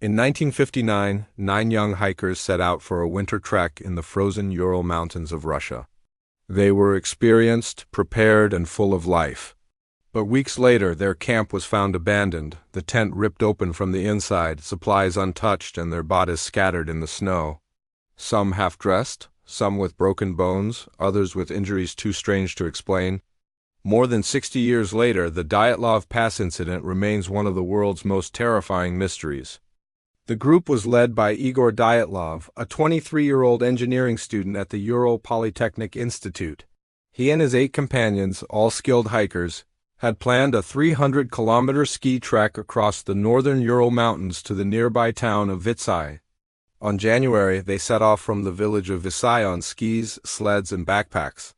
In 1959, 9 young hikers set out for a winter trek in the frozen Ural Mountains of Russia. They were experienced, prepared, and full of life. But weeks later, their camp was found abandoned, the tent ripped open from the inside, supplies untouched, and their bodies scattered in the snow. Some half-dressed, some with broken bones, others with injuries too strange to explain. More than 60 years later, the Dyatlov Pass incident remains one of the world's most terrifying mysteries. The group was led by Igor Dyatlov, a 23-year-old engineering student at the Ural Polytechnic Institute. He and his 8 companions, all skilled hikers, had planned a 300-kilometer ski trek across the northern Ural Mountains to the nearby town of Vitsai. On January, they set off from the village of Vitsai on skis, sleds, and backpacks.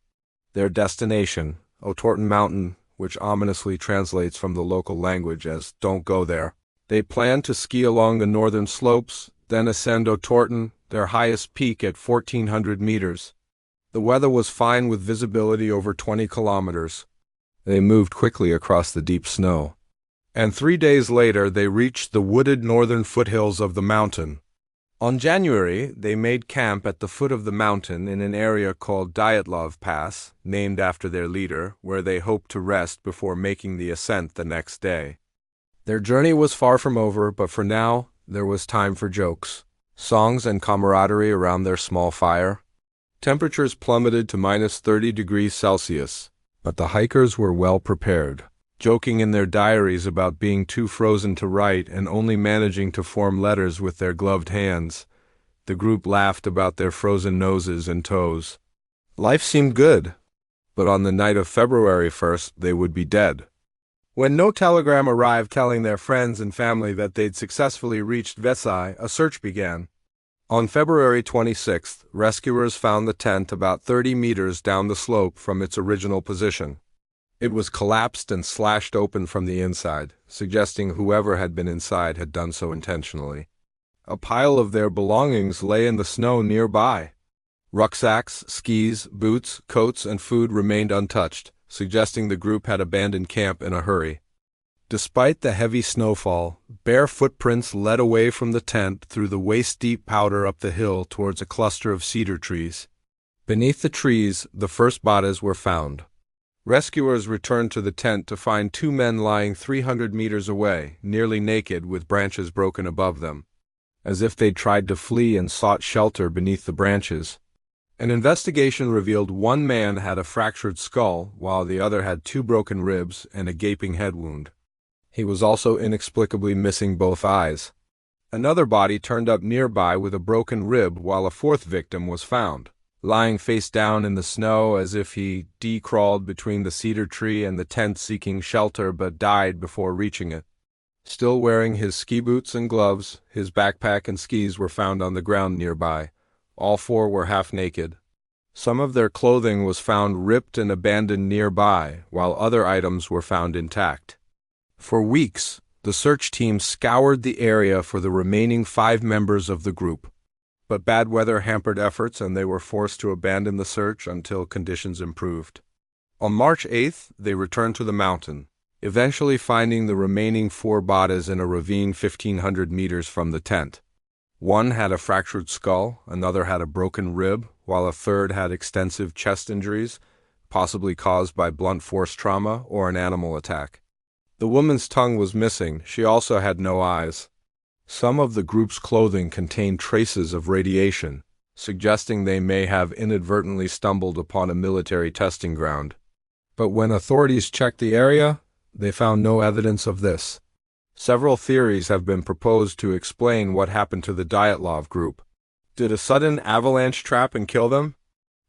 Their destination, Ural Mountain, which ominously translates from the local language as "don't go there." They planned to ski along the northern slopes, then ascend Ural, their highest peak at 1,400 meters. The weather was fine with visibility over 20 kilometers. They moved quickly across the deep snow. And 3 days later, they reached the wooded northern foothills of the mountain. On January, they made camp at the foot of the mountain in an area called Dyatlov Pass, named after their leader, where they hoped to rest before making the ascent the next day. Their journey was far from over, but for now, there was time for jokes, songs, and camaraderie around their small fire. Temperatures plummeted to minus 30 degrees Celsius, but the hikers were well prepared. Joking in their diaries about being too frozen to write and only managing to form letters with their gloved hands, the group laughed about their frozen noses and toes. Life seemed good, but on the night of February 1st, they would be dead. When no telegram arrived telling their friends and family that they'd successfully reached Vitsai, a search began. On February 26th, rescuers found the tent about 30 meters down the slope from its original position. It was collapsed and slashed open from the inside, suggesting whoever had been inside had done so intentionally. A pile of their belongings lay in the snow nearby. Rucksacks, skis, boots, coats, and food remained untouched, suggesting the group had abandoned camp in a hurry. Despite the heavy snowfall, bare footprints led away from the tent through the waist-deep powder up the hill towards a cluster of cedar trees. Beneath the trees, the first bodies were found. Rescuers returned to the tent to find 2 men lying 300 meters away, nearly naked, with branches broken above them, as if they'd tried to flee and sought shelter beneath the branches. An investigation revealed 1 man had a fractured skull, while the other had 2 broken ribs and a gaping head wound. He was also inexplicably missing both eyes. Another body turned up nearby with a broken rib, while a 4th victim was found, lying face down in the snow as if he crawled between the cedar tree and the tent seeking shelter but died before reaching it. Still wearing his ski boots and gloves, his backpack and skis were found on the ground nearby. All 4 were half naked. Some of their clothing was found ripped and abandoned nearby, while other items were found intact. For weeks, the search team scoured the area for the remaining 5 members of the group. But bad weather hampered efforts and they were forced to abandon the search until conditions improved. On March 8th, they returned to the mountain, eventually finding the remaining 4 bodies in a ravine 1,500 meters from the tent. 1 had a fractured skull, another had a broken rib, while a 3rd had extensive chest injuries, possibly caused by blunt force trauma or an animal attack. The woman's tongue was missing. She also had no eyes. Some of the group's clothing contained traces of radiation, suggesting they may have inadvertently stumbled upon a military testing ground. But when authorities checked the area, they found no evidence of this. Several theories have been proposed to explain what happened to the Dyatlov group. Did a sudden avalanche trap and kill them?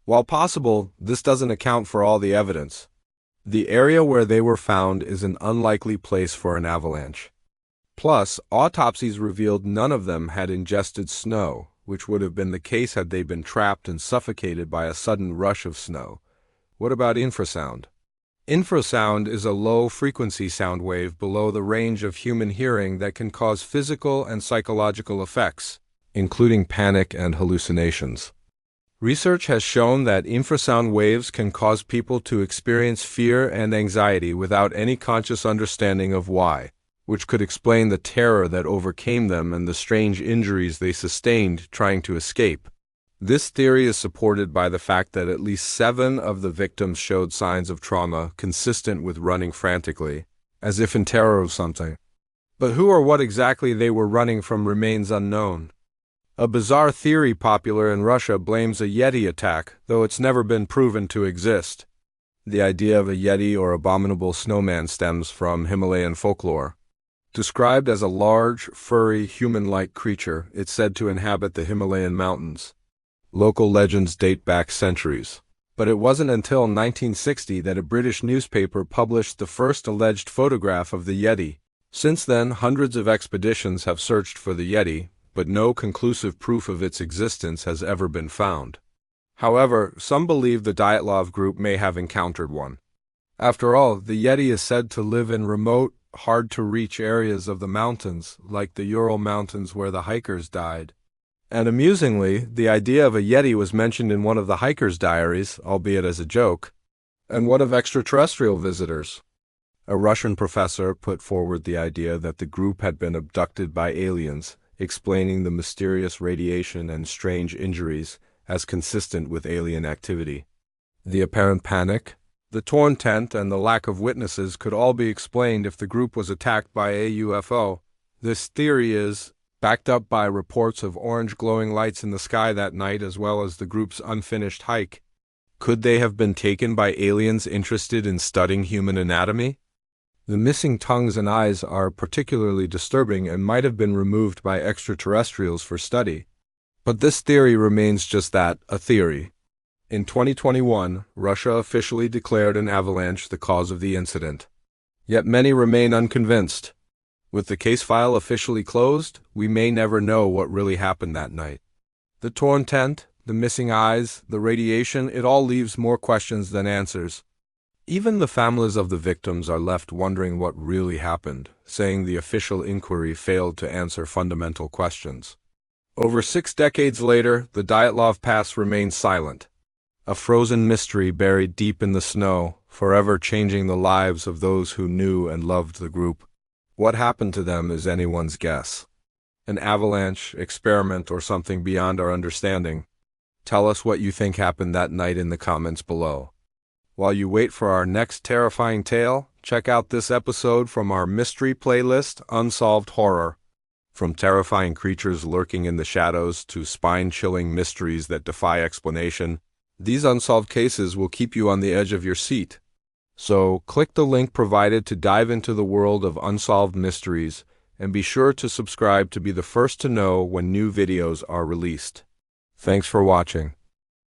While possible, this doesn't account for all the evidence. The area where they were found is an unlikely place for an avalanche. Plus, autopsies revealed none of them had ingested snow, which would have been the case had they been trapped and suffocated by a sudden rush of snow. What about infrasound? Infrasound is a low-frequency sound wave below the range of human hearing that can cause physical and psychological effects, including panic and hallucinations. Research has shown that infrasound waves can cause people to experience fear and anxiety without any conscious understanding of why. which could explain the terror that overcame them and the strange injuries they sustained trying to escape. This theory is supported by the fact that at least 7 of the victims showed signs of trauma consistent with running frantically, as if in terror of something. But who or what exactly they were running from remains unknown. A bizarre theory popular in Russia blames a Yeti attack, though it's never been proven to exist. The idea of a Yeti or abominable snowman stems from Himalayan folklore. Described as a large, furry, human-like creature, it's said to inhabit the Himalayan mountains. Local legends date back centuries. But it wasn't until 1960 that a British newspaper published the first alleged photograph of the Yeti. Since then, hundreds of expeditions have searched for the Yeti, but no conclusive proof of its existence has ever been found. However, some believe the Dyatlov group may have encountered one. After all, the Yeti is said to live in remote, hard-to-reach areas of the mountains, like the Ural Mountains where the hikers died. And amusingly, the idea of a Yeti was mentioned in one of the hikers' diaries, albeit as a joke. And what of extraterrestrial visitors? A Russian professor put forward the idea that the group had been abducted by aliens, explaining the mysterious radiation and strange injuries as consistent with alien activity. The apparent panic, the torn tent, and the lack of witnesses could all be explained if the group was attacked by a UFO. This theory is backed up by reports of orange glowing lights in the sky that night as well as the group's unfinished hike. Could they have been taken by aliens interested in studying human anatomy? The missing tongues and eyes are particularly disturbing and might have been removed by extraterrestrials for study. But this theory remains just that, a theory. In 2021, Russia officially declared an avalanche the cause of the incident. Yet many remain unconvinced. With the case file officially closed, we may never know what really happened that night. The torn tent, the missing eyes, the radiation, it all leaves more questions than answers. Even the families of the victims are left wondering what really happened, saying the official inquiry failed to answer fundamental questions. Over 6 decades later, the Dyatlov Pass remains silent. A frozen mystery buried deep in the snow, forever changing the lives of those who knew and loved the group. What happened to them is anyone's guess. An avalanche, experiment, or something beyond our understanding. Tell us what you think happened that night in the comments below. While you wait for our next terrifying tale, check out this episode from our mystery playlist, Unsolved Horror. From terrifying creatures lurking in the shadows to spine-chilling mysteries that defy explanation, these unsolved cases will keep you on the edge of your seat. So, click the link provided to dive into the world of unsolved mysteries, and be sure to subscribe to be the first to know when new videos are released. Thanks for watching.